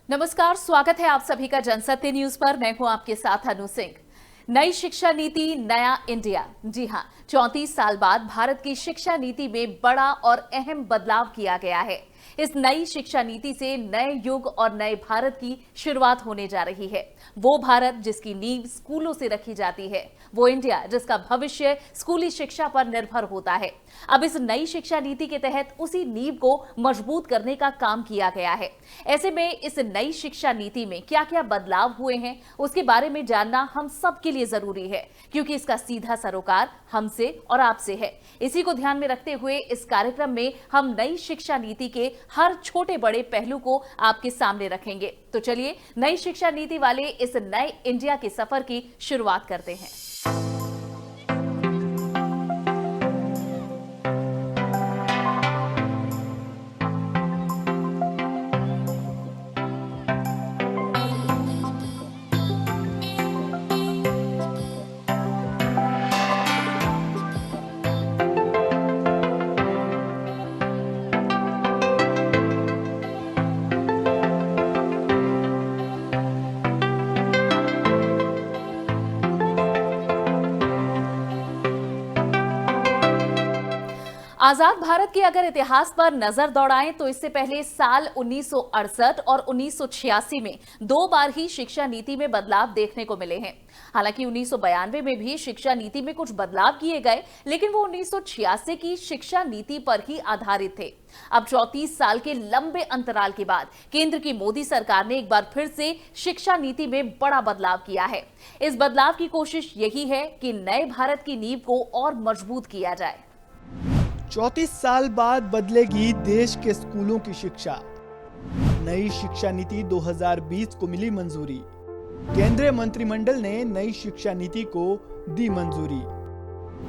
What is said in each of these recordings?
नमस्कार, स्वागत है आप सभी का जनसत्य न्यूज पर। मैं हूं आपके साथ अनु सिंह। नई शिक्षा नीति, नया इंडिया। जी हां, 34 साल बाद भारत की शिक्षा नीति में बड़ा और अहम बदलाव किया गया है। इस नई शिक्षा नीति से नए युग और नए भारत की शुरुआत होने जा रही है। वो भारत जिसकी नींव स्कूलों से रखी जाती है, वो इंडिया जिसका भविष्य स्कूली शिक्षा पर निर्भर होता है। अब इस नई शिक्षा नीति के तहत उसी नींव को मजबूत करने का काम किया गया है। ऐसे में इस नई शिक्षा नीति में क्या क्या बदलाव हुए हैं, उसके बारे में जानना हम सबके लिए जरूरी है, क्योंकि इसका सीधा सरोकार हमसे और आपसे है। इसी को ध्यान में रखते हुए इस कार्यक्रम में हम नई शिक्षा नीति के हर छोटे बड़े पहलू को आपके सामने रखेंगे। तो चलिए नई शिक्षा नीति वाले इस नए इंडिया के सफर की शुरुआत करते हैं। आजाद भारत के अगर इतिहास पर नजर दौड़ाएं तो इससे पहले साल 1968 और 1986 में 2 बार ही शिक्षा नीति में बदलाव देखने को मिले हैं। हालांकि 1992 में भी शिक्षा नीति में कुछ बदलाव किए गए, लेकिन वो 1986 की शिक्षा नीति पर ही आधारित थे। अब 34 साल के लंबे अंतराल के बाद केंद्र की मोदी सरकार ने एक बार फिर से शिक्षा नीति में बड़ा बदलाव किया है। इस बदलाव की कोशिश यही है कि नए भारत की नींव को और मजबूत किया जाए। 34 साल बाद बदलेगी देश के स्कूलों की शिक्षा। नई शिक्षा नीति 2020 को मिली मंजूरी। केंद्रीय मंत्रिमंडल ने नई शिक्षा नीति को दी मंजूरी।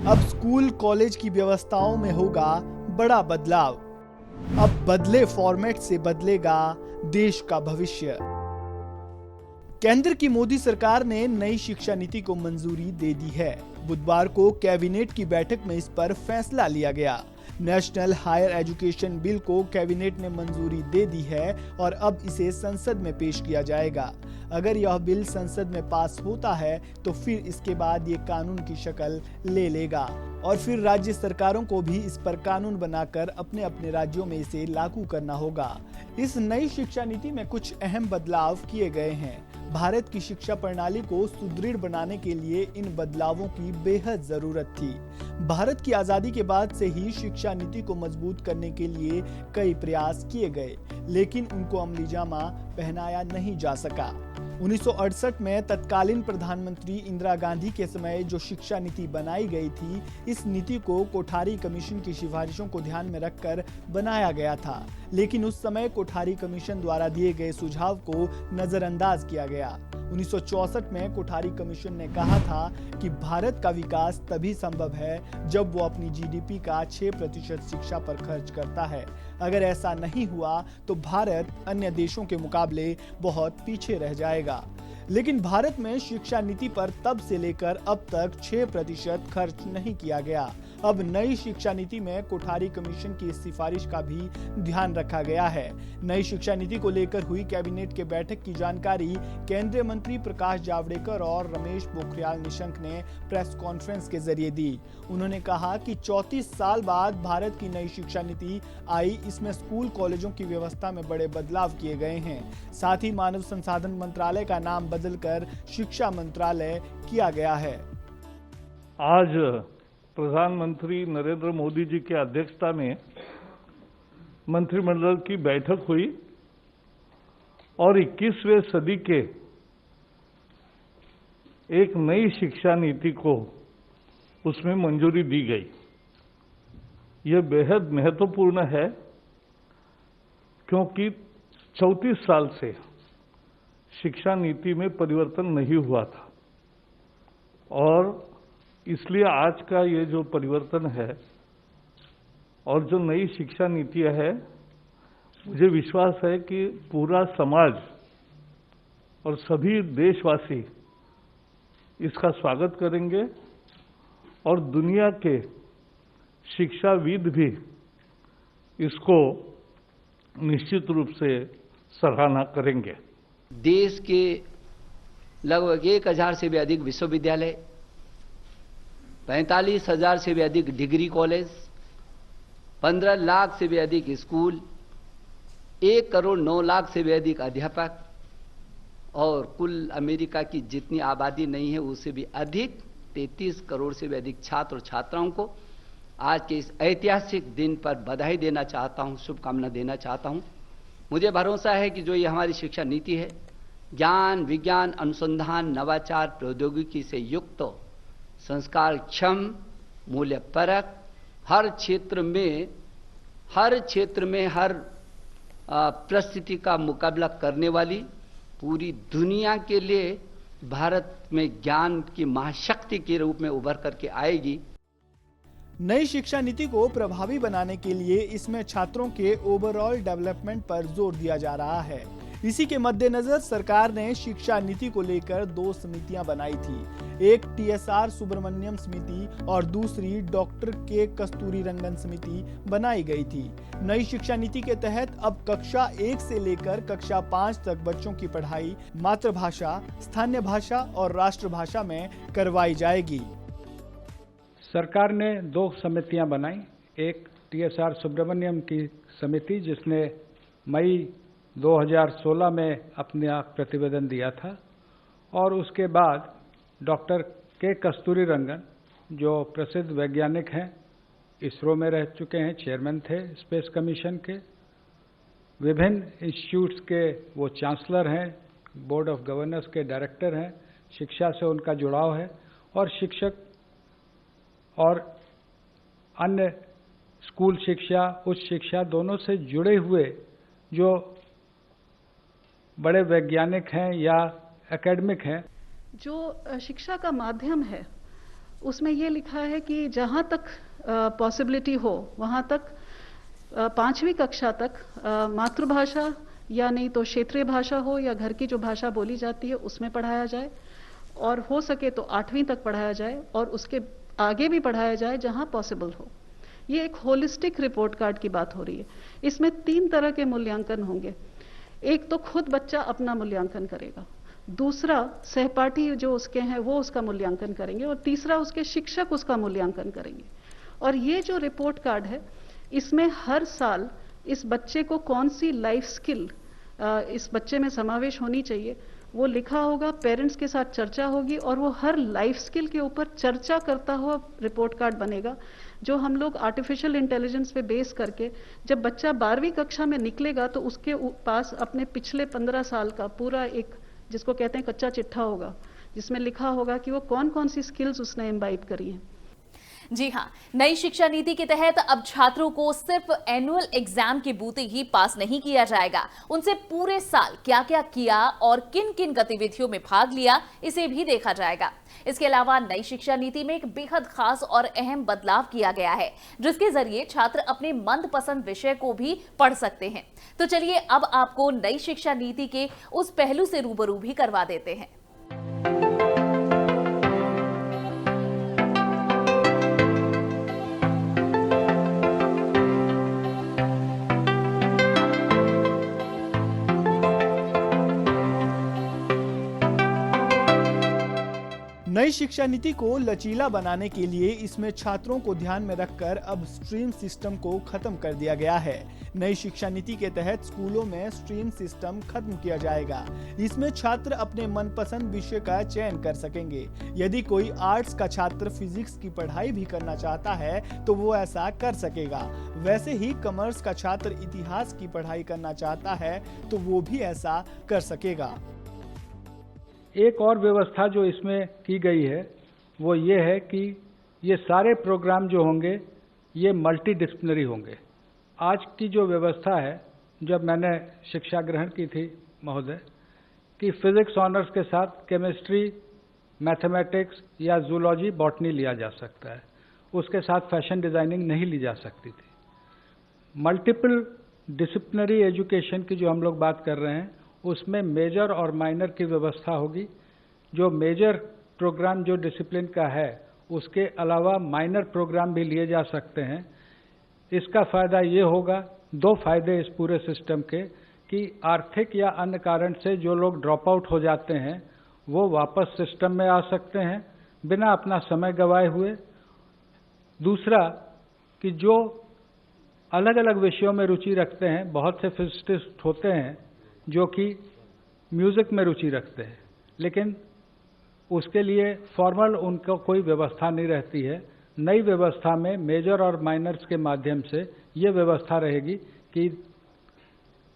अब स्कूल कॉलेज की व्यवस्थाओं में होगा बड़ा बदलाव। अब बदले फॉर्मेट से बदलेगा देश का भविष्य। केंद्र की मोदी सरकार ने नई शिक्षा नीति को मंजूरी दे दी है। बुधवार को कैबिनेट की बैठक में इस पर फैसला लिया गया। नेशनल हायर एजुकेशन बिल को कैबिनेट ने मंजूरी दे दी है और अब इसे संसद में पेश किया जाएगा। अगर यह बिल संसद में पास होता है तो फिर इसके बाद ये कानून की शक्ल ले लेगा और फिर राज्य सरकारों को भी इस पर कानून बनाकर अपने अपने राज्यों में इसे लागू करना होगा। इस नई शिक्षा नीति में कुछ अहम बदलाव किए गए हैं। भारत की शिक्षा प्रणाली को सुदृढ़ बनाने के लिए इन बदलावों की बेहद जरूरत थी। भारत की आजादी के बाद से ही शिक्षा नीति को मजबूत करने के लिए कई प्रयास किए गए, लेकिन उनको अमली जामा पहनाया नहीं जा सका। 1968 में तत्कालीन प्रधानमंत्री इंदिरा गांधी के समय जो शिक्षा नीति बनाई गई थी, इस नीति को कोठारी कमीशन की सिफारिशों को ध्यान में रखकर बनाया गया था, लेकिन उस समय कोठारी कमीशन द्वारा दिए गए सुझाव को नजरअंदाज किया गया। 1964 में कोठारी कमीशन ने कहा था कि भारत का विकास तभी संभव है जब वो अपनी जीडीपी का 6% शिक्षा पर खर्च करता है। अगर ऐसा नहीं हुआ तो भारत अन्य देशों के मुकाबले बहुत पीछे रह जाएगा। लेकिन भारत में शिक्षा नीति पर तब से लेकर अब तक 6% खर्च नहीं किया गया। अब नई शिक्षा नीति में कोठारी कमीशन की इस सिफारिश का भी ध्यान रखा गया है। नई शिक्षा नीति को लेकर हुई कैबिनेट के बैठक की जानकारी केंद्रीय मंत्री प्रकाश जावड़ेकर और रमेश पोखरियाल निशंक ने प्रेस कॉन्फ्रेंस के जरिए दी। उन्होंने कहा कि 34 साल बाद भारत की नई शिक्षा नीति आई, इसमें स्कूल कॉलेजों की व्यवस्था में बड़े बदलाव किए गए हैं। साथ ही मानव संसाधन मंत्रालय का नाम बदलकर शिक्षा मंत्रालय किया गया है। आज प्रधानमंत्री नरेंद्र मोदी जी की अध्यक्षता में मंत्रिमंडल की बैठक हुई और 21वें सदी के एक नई शिक्षा नीति को उसमें मंजूरी दी गई। यह बेहद महत्वपूर्ण है क्योंकि 34 साल से शिक्षा नीति में परिवर्तन नहीं हुआ था और इसलिए आज का ये जो परिवर्तन है और जो नई शिक्षा नीति है, मुझे विश्वास है कि पूरा समाज और सभी देशवासी इसका स्वागत करेंगे और दुनिया के शिक्षाविद भी इसको निश्चित रूप से सराहना करेंगे। देश के लगभग 1000 से भी अधिक विश्वविद्यालय, 45,000 से भी अधिक डिग्री कॉलेज, 15 लाख से भी अधिक स्कूल, 1 करोड़ 9 लाख से भी अधिक अध्यापक और कुल अमेरिका की जितनी आबादी नहीं है उससे भी अधिक 33 करोड़ से भी अधिक छात्र और छात्राओं को आज के इस ऐतिहासिक दिन पर बधाई देना चाहता हूं, शुभकामना देना चाहता हूं। मुझे भरोसा है कि जो ये हमारी शिक्षा नीति है, ज्ञान, विज्ञान, अनुसंधान, नवाचार, प्रौद्योगिकी से युक्त, संस्कार क्षम, मूल्य परक, हर क्षेत्र में हर परिस्थिति का मुकाबला करने वाली, पूरी दुनिया के लिए भारत में ज्ञान की महाशक्ति के रूप में उभर करके आएगी। नई शिक्षा नीति को प्रभावी बनाने के लिए इसमें छात्रों के ओवरऑल डेवलपमेंट पर जोर दिया जा रहा है। इसी के मद्देनजर सरकार ने शिक्षा नीति को लेकर 2 समितियां बनाई थी। एक TSR सुब्रमण्यम समिति और दूसरी डॉक्टर के कस्तूरी रंगन समिति बनाई गई थी। नई शिक्षा नीति के तहत अब कक्षा 1 से लेकर कक्षा 5 तक बच्चों की पढ़ाई मातृभाषा, स्थानीय भाषा और राष्ट्रभाषा में करवाई जाएगी। सरकार ने 2 समितियां बनाई। एक TSR सुब्रमण्यम की समिति जिसने मई 2016 में अपना प्रतिवेदन दिया था, और उसके बाद डॉक्टर के कस्तूरी रंगन जो प्रसिद्ध वैज्ञानिक हैं, इसरो में रह चुके हैं, चेयरमैन थे स्पेस कमीशन के, विभिन्न इंस्टीट्यूट्स के वो चांसलर हैं, बोर्ड ऑफ गवर्नर्स के डायरेक्टर हैं, शिक्षा से उनका जुड़ाव है और शिक्षक और अन्य स्कूल शिक्षा, उच्च शिक्षा दोनों से जुड़े हुए जो बड़े वैज्ञानिक हैं या एकेडमिक हैं। जो शिक्षा का माध्यम है उसमें ये लिखा है कि जहाँ तक पॉसिबिलिटी हो वहाँ तक 5वीं कक्षा तक मातृभाषा या नहीं तो क्षेत्रीय भाषा हो या घर की जो भाषा बोली जाती है उसमें पढ़ाया जाए, और हो सके तो 8वीं तक पढ़ाया जाए और उसके आगे भी पढ़ाया जाए जहाँ पॉसिबल हो। ये एक होलिस्टिक रिपोर्ट कार्ड की बात हो रही है। इसमें 3 तरह के मूल्यांकन होंगे। एक तो खुद बच्चा अपना मूल्यांकन करेगा, दूसरा सहपाठी जो उसके हैं वो उसका मूल्यांकन करेंगे, और तीसरा उसके शिक्षक उसका मूल्यांकन करेंगे। और ये जो रिपोर्ट कार्ड है इसमें हर साल इस बच्चे को कौन सी लाइफ स्किल इस बच्चे में समावेश होनी चाहिए वो लिखा होगा, पेरेंट्स के साथ चर्चा होगी और वो हर लाइफ स्किल के ऊपर चर्चा करता हुआ रिपोर्ट कार्ड बनेगा, जो हम लोग आर्टिफिशियल इंटेलिजेंस पे बेस करके जब बच्चा 12वीं कक्षा में निकलेगा तो उसके पास अपने पिछले 15 साल का पूरा एक जिसको कहते हैं कच्चा चिट्ठा होगा, जिसमें लिखा होगा कि वो कौन कौन सी स्किल्स उसने इम्बाइब करी हैं। जी हां, नई शिक्षा नीति के तहत अब छात्रों को सिर्फ एनुअल एग्जाम के बूते ही पास नहीं किया जाएगा, उनसे पूरे साल क्या क्या किया और किन किन गतिविधियों में भाग लिया इसे भी देखा जाएगा। इसके अलावा नई शिक्षा नीति में एक बेहद खास और अहम बदलाव किया गया है, जिसके जरिए छात्र अपने मनपसंद विषय को भी पढ़ सकते हैं। तो चलिए अब आपको नई शिक्षा नीति के उस पहलू से रूबरू भी करवा देते हैं। नई शिक्षा नीति को लचीला बनाने के लिए इसमें छात्रों को ध्यान में रखकर अब स्ट्रीम सिस्टम को खत्म कर दिया गया है। नई शिक्षा नीति के तहत स्कूलों में स्ट्रीम सिस्टम खत्म किया जाएगा। इसमें छात्र अपने मनपसंद विषय का चयन कर सकेंगे। यदि कोई आर्ट्स का छात्र फिजिक्स की पढ़ाई भी करना चाहता है तो वो ऐसा कर सकेगा। वैसे ही कॉमर्स का छात्र इतिहास की पढ़ाई करना चाहता है तो वो भी ऐसा कर सकेगा। एक और व्यवस्था जो इसमें की गई है वो ये है कि ये सारे प्रोग्राम जो होंगे ये मल्टी डिसिप्लिनरी होंगे। आज की जो व्यवस्था है, जब मैंने शिक्षा ग्रहण की थी महोदय, कि फिजिक्स ऑनर्स के साथ केमिस्ट्री, मैथमेटिक्स या जूलॉजी, बॉटनी लिया जा सकता है, उसके साथ फैशन डिजाइनिंग नहीं ली जा सकती थी। मल्टीपल डिसिप्लिनरी एजुकेशन की जो हम लोग बात कर रहे हैं उसमें मेजर और माइनर की व्यवस्था होगी। जो मेजर प्रोग्राम जो डिसिप्लिन का है उसके अलावा माइनर प्रोग्राम भी लिए जा सकते हैं। इसका फ़ायदा ये होगा, 2 फायदे इस पूरे सिस्टम के, कि आर्थिक या अन्य कारण से जो लोग ड्रॉप आउट हो जाते हैं वो वापस सिस्टम में आ सकते हैं बिना अपना समय गंवाए हुए। दूसरा कि जो अलग अलग विषयों में रुचि रखते हैं, बहुत से फिजिसिस्ट होते हैं जो कि म्यूज़िक में रुचि रखते हैं, लेकिन उसके लिए फॉर्मल उनको कोई व्यवस्था नहीं रहती है। नई व्यवस्था में मेजर और माइनर्स के माध्यम से ये व्यवस्था रहेगी कि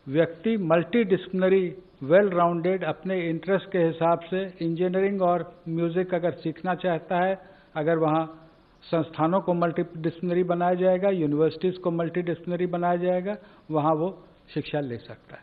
व्यक्ति मल्टी डिसिप्लिनरी वेल राउंडेड अपने इंटरेस्ट के हिसाब से इंजीनियरिंग और म्यूज़िक अगर सीखना चाहता है, अगर वहाँ संस्थानों को मल्टी डिसिप्लिनरी बनाया जाएगा, यूनिवर्सिटीज़ को मल्टी डिसिप्लिनरी बनाया जाएगा, वहाँ वो शिक्षा ले सकता है।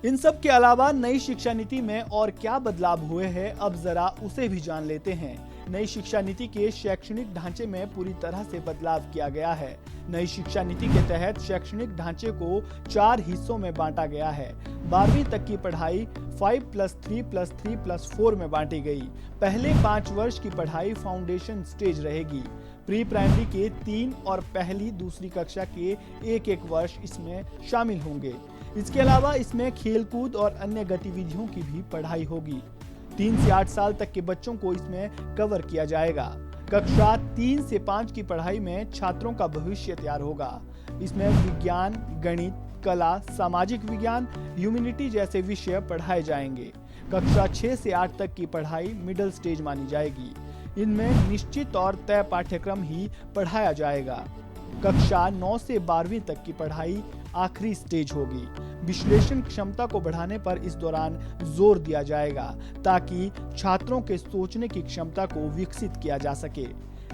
इन सब के अलावा नई शिक्षा नीति में और क्या बदलाव हुए हैं, अब जरा उसे भी जान लेते हैं। नई शिक्षा नीति के शैक्षणिक ढांचे में पूरी तरह से बदलाव किया गया है। नई शिक्षा नीति के तहत शैक्षणिक ढांचे को 4 हिस्सों में बांटा गया है। 12वीं तक की पढ़ाई 5+3+3+4 में बांटी गई। पहले 5 वर्ष की पढ़ाई फाउंडेशन स्टेज रहेगी। प्री प्राइमरी के 3 और पहली दूसरी कक्षा के 1-1 वर्ष इसमें शामिल होंगे। इसके अलावा इसमें खेलकूद और अन्य गतिविधियों की भी पढ़ाई होगी। 3 से 8 साल तक के बच्चों को इसमें कवर किया जाएगा। कक्षा 3 से 5 की पढ़ाई में छात्रों का भविष्य तैयार होगा। इसमें विज्ञान, गणित, कला, सामाजिक विज्ञान, ह्यूमैनिटी जैसे विषय पढ़ाए जाएंगे। कक्षा 6 से 8 तक की पढ़ाई मिडिल स्टेज मानी जाएगी। इनमें निश्चित और तय पाठ्यक्रम ही पढ़ाया जाएगा। कक्षा 9 से 12वीं तक की पढ़ाई आखिरी स्टेज होगी। विश्लेषण क्षमता को बढ़ाने पर इस दौरान जोर दिया जाएगा ताकि छात्रों के सोचने की क्षमता को विकसित किया जा सके।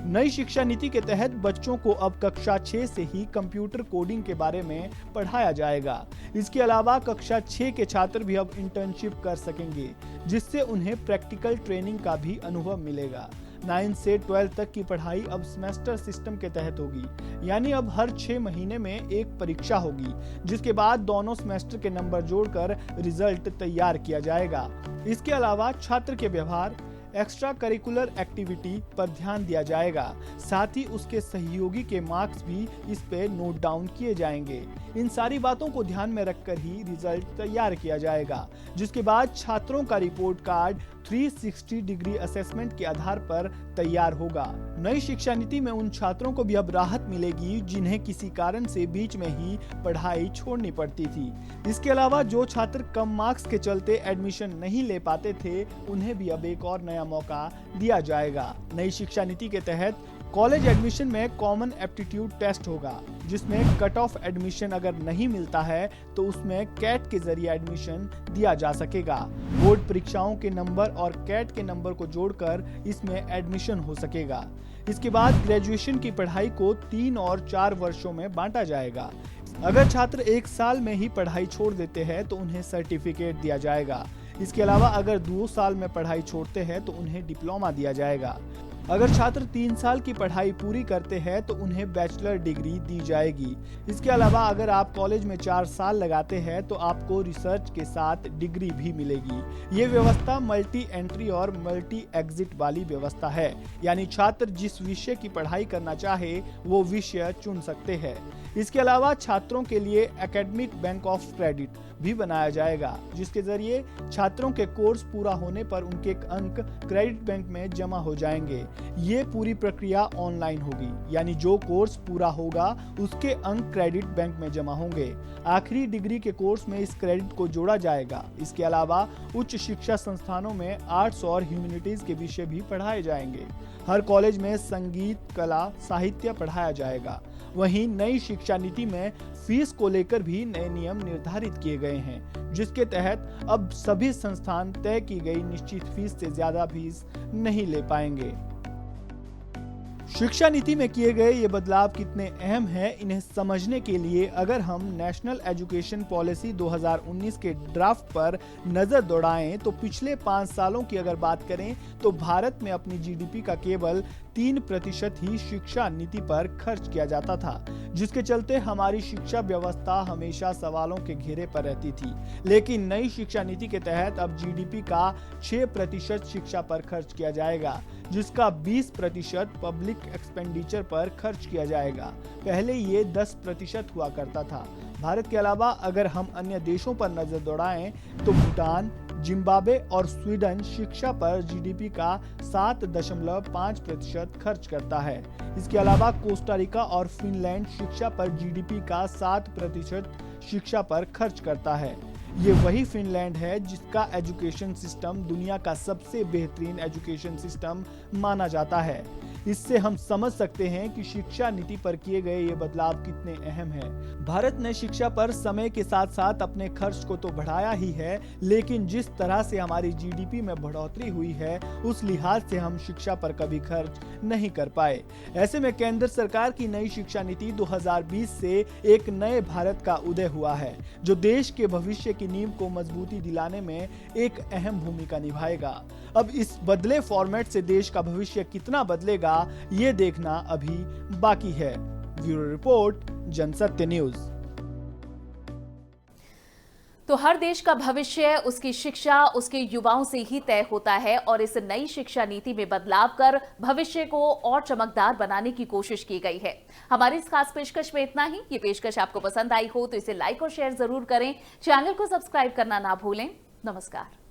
नई शिक्षा नीति के तहत बच्चों को अब कक्षा 6 से ही कंप्यूटर कोडिंग के बारे में पढ़ाया जाएगा। इसके अलावा कक्षा 6 के छात्र भी अब इंटर्नशिप कर सकेंगे, जिससे उन्हें प्रैक्टिकल ट्रेनिंग का भी अनुभव मिलेगा। 9 से 12 तक की पढ़ाई अब सेमेस्टर सिस्टम के तहत होगी, यानी अब हर 6 महीने में एक परीक्षा होगी, जिसके बाद दोनों सेमेस्टर के नंबर जोड़कर रिजल्ट तैयार किया जाएगा। इसके अलावा छात्र के व्यवहार, एक्स्ट्रा करिकुलर एक्टिविटी पर ध्यान दिया जाएगा। साथ ही उसके सहयोगी के मार्क्स भी इस पे नोट डाउन किए जाएंगे। इन सारी बातों को ध्यान में रखकर ही रिजल्ट तैयार किया जाएगा, जिसके बाद छात्रों का रिपोर्ट कार्ड 360 डिग्री असेसमेंट के आधार पर तैयार होगा। नई शिक्षा नीति में उन छात्रों को भी अब राहत मिलेगी जिन्हें किसी कारण से बीच में ही पढ़ाई छोड़नी पड़ती थी। इसके अलावा जो छात्र कम मार्क्स के चलते एडमिशन नहीं ले पाते थे, उन्हें भी अब एक और नया मौका दिया जाएगा। नई शिक्षा नीति के तहत कॉलेज एडमिशन में कॉमन एप्टीट्यूड टेस्ट होगा, जिसमें कट ऑफ एडमिशन अगर नहीं मिलता है तो उसमें कैट के जरिए एडमिशन दिया जा सकेगा। बोर्ड परीक्षाओं के नंबर और कैट के नंबर को जोड़कर इसमें एडमिशन हो सकेगा। इसके बाद ग्रेजुएशन की पढ़ाई को 3 और 4 वर्षों में बांटा जाएगा। अगर छात्र 1 साल में ही पढ़ाई छोड़ देते हैं तो उन्हें सर्टिफिकेट दिया जाएगा। इसके अलावा अगर 2 साल में पढ़ाई छोड़ते हैं तो उन्हें डिप्लोमा दिया जाएगा। अगर छात्र 3 साल की पढ़ाई पूरी करते हैं तो उन्हें बैचलर डिग्री दी जाएगी। इसके अलावा अगर आप कॉलेज में 4 साल लगाते हैं तो आपको रिसर्च के साथ डिग्री भी मिलेगी। ये व्यवस्था मल्टी एंट्री और मल्टी एग्जिट वाली व्यवस्था है, यानी छात्र जिस विषय की पढ़ाई करना चाहे वो विषय चुन सकते हैं। इसके अलावा छात्रों के लिए एकेडमिक बैंक ऑफ क्रेडिट भी बनाया जाएगा, जिसके जरिए छात्रों के कोर्स पूरा होने पर उनके अंक क्रेडिट बैंक में जमा हो जाएंगे। ये पूरी प्रक्रिया ऑनलाइन होगी, यानी जो कोर्स पूरा होगा उसके अंक क्रेडिट बैंक में जमा होंगे। आखिरी डिग्री के कोर्स में इस क्रेडिट को जोड़ा जाएगा। इसके अलावा उच्च शिक्षा संस्थानों में आर्ट्स और ह्यूमैनिटीज के विषय भी पढ़ाए जाएंगे। हर कॉलेज में संगीत, कला, साहित्य पढ़ाया जाएगा। वहीं नई शिक्षा नीति में फीस को लेकर भी नए नियम निर्धारित किए गए हैं, जिसके तहत अब सभी संस्थान तय की गई निश्चित फीस से ज्यादा फीस नहीं ले पाएंगे। शिक्षा नीति में किए गए ये बदलाव कितने अहम हैं, इन्हें समझने के लिए अगर हम नेशनल एजुकेशन पॉलिसी 2019 के ड्राफ्ट पर नजर दौड़ाएं तो पिछले 5 सालों की अगर बात करें तो भारत में अपनी जीडीपी का केवल 3% ही शिक्षा नीति पर खर्च किया जाता था, जिसके चलते हमारी शिक्षा व्यवस्था हमेशा सवालों के घेरे पर रहती थी। लेकिन नई शिक्षा नीति के तहत अब जीडीपी का 6% शिक्षा पर खर्च किया जाएगा, जिसका 20% पब्लिक एक्सपेंडिचर पर खर्च किया जाएगा। पहले ये 10% हुआ करता था। भारत के अलावा अगर हम अन्य देशों पर नजर दौड़ाएं तो भूटान, जिम्बाब्वे और स्वीडन शिक्षा पर जीडीपी का 7.5% खर्च करता है। इसके अलावा कोस्टा रिका और फिनलैंड शिक्षा पर जीडीपी का 7% शिक्षा पर खर्च करता है। ये वही फिनलैंड है जिसका एजुकेशन सिस्टम दुनिया का सबसे बेहतरीन एजुकेशन सिस्टम माना जाता है। इससे हम समझ सकते हैं कि शिक्षा नीति पर किए गए ये बदलाव कितने अहम हैं। भारत ने शिक्षा पर समय के साथ साथ अपने खर्च को तो बढ़ाया ही है, लेकिन जिस तरह से हमारी जीडीपी में बढ़ोतरी हुई है उस लिहाज से हम शिक्षा पर कभी खर्च नहीं कर पाए। ऐसे में केंद्र सरकार की नई शिक्षा नीति 2020 से एक नए भारत का उदय हुआ है, जो देश के भविष्य की नींव को मजबूती दिलाने में एक अहम भूमिका निभाएगा। अब इस बदले फॉर्मेट से देश का भविष्य कितना बदलेगा ये देखना अभी बाकी है। Bureau report, Jansatya news. तो हर देश का भविष्य उसकी शिक्षा, उसके युवाओं से ही तय होता है और इस नई शिक्षा नीति में बदलाव कर भविष्य को और चमकदार बनाने की कोशिश की गई है। हमारी इस खास पेशकश में इतना ही। ये पेशकश आपको पसंद आई हो तो इसे लाइक और शेयर जरूर करें। चैनल को सब्सक्राइब करना ना भूलें। नमस्कार।